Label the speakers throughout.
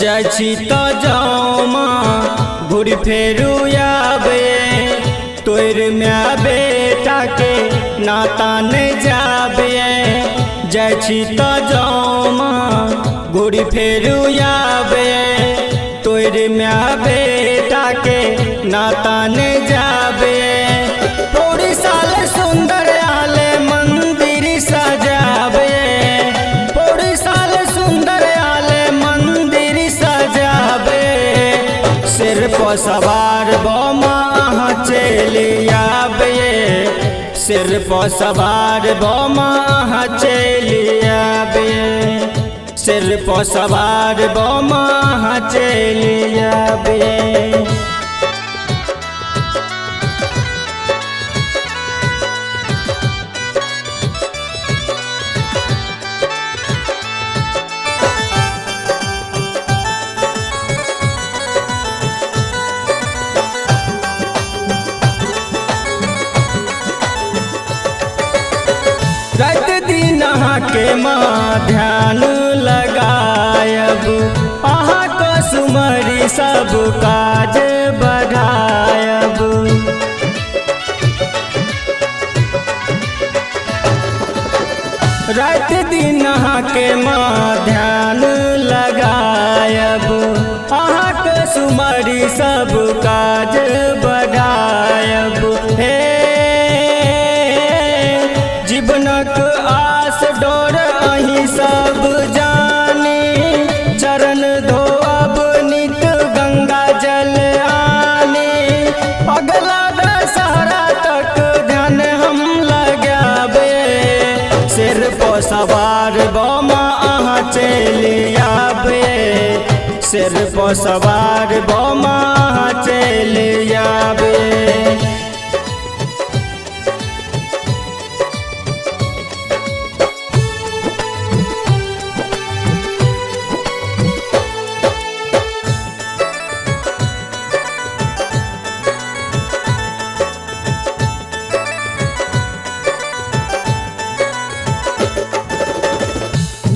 Speaker 1: जाइ छी तो जाओ माँ घूर फेरू आबे तोर माँ बेटा के नाता नहीं जाबे जाइ छी तो जाओ माँ घूर फेरू आबे तोर माँ बेटा के नाता नहीं जाबे पूरी साल सुंदर आले मंदिर सजाबे पूरी साल सुंदर आले मंदिर सजाबे सिर पर सवार बमा चली आबे सिर पर सवार बमा चली आबे सिर पर सवार बमा चली आबे। रात दिन के माँ ध्यान लगायब अहाँ को सुमरी सब काज बढ़ायब रात दिन के माँ ध्यान लगायब अहाँ को सुमरी सब काज बढ़ायब हे जीवनक आस डोर अहीं सब जाने चरण धोअब नित गंगा जल आने अगला दशहरा तक ध्यान हम लगाबे सिर पर सवार बमा अहाँ चली आबे सिर पर सवार बमा चली आबे।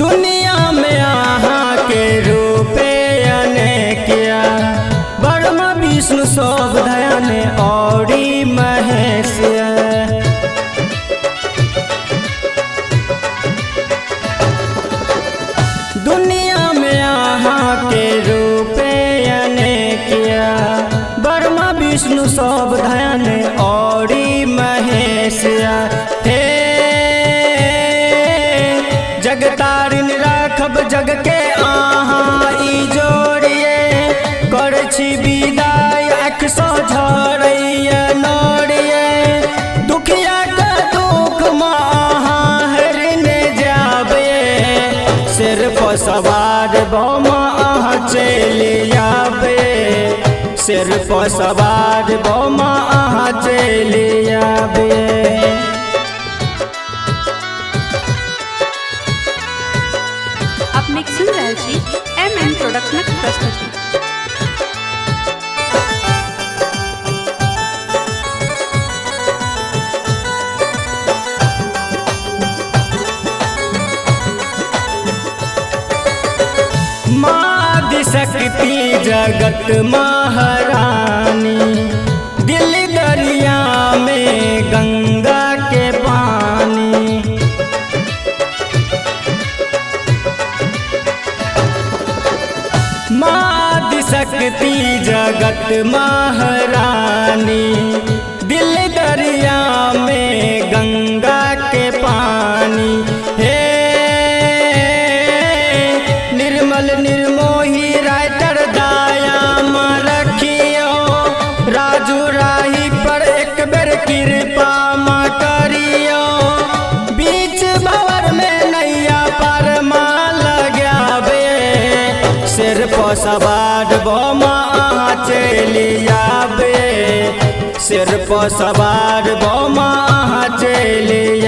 Speaker 1: दुनिया में आहाँ के रूपे अनेकिया ब्रह्मा विष्णु सब धयन औरी महेश दुनिया में आहाँ के रूपे अनेकिया ब्रह्मा विष्णु सब धयन औरी महेश हे जगतारिन राखब जग के आहाँ ई जोड़िए कर छी विदाई आँख सो झरैया नोड़िए दुखिया का दुख माँ हरने जाबे सिर पर सवार बमा अहाँ चली आबे सिर पर सवार बमा अहाँ चली आबे।
Speaker 2: अपने सुन रहे छी MM प्रोडक्शनक प्रस्तुति।
Speaker 1: माँ आदिशक्ति जगत महारानी दिल दरिया में गंगा के पानी माँ आदिशक्ति जगत महारानी दिल दरिया में गंगा के पानी हे निर्मल निर्मोही राइटर दायाम रखियो राजू राही पर एक बेर कृपा माँ करियो बीच भंवर में नैया पर माँ लगाबे सिर पर सवार बमा अहाँ चली आबे सिर पर सवार बमा अहाँ चली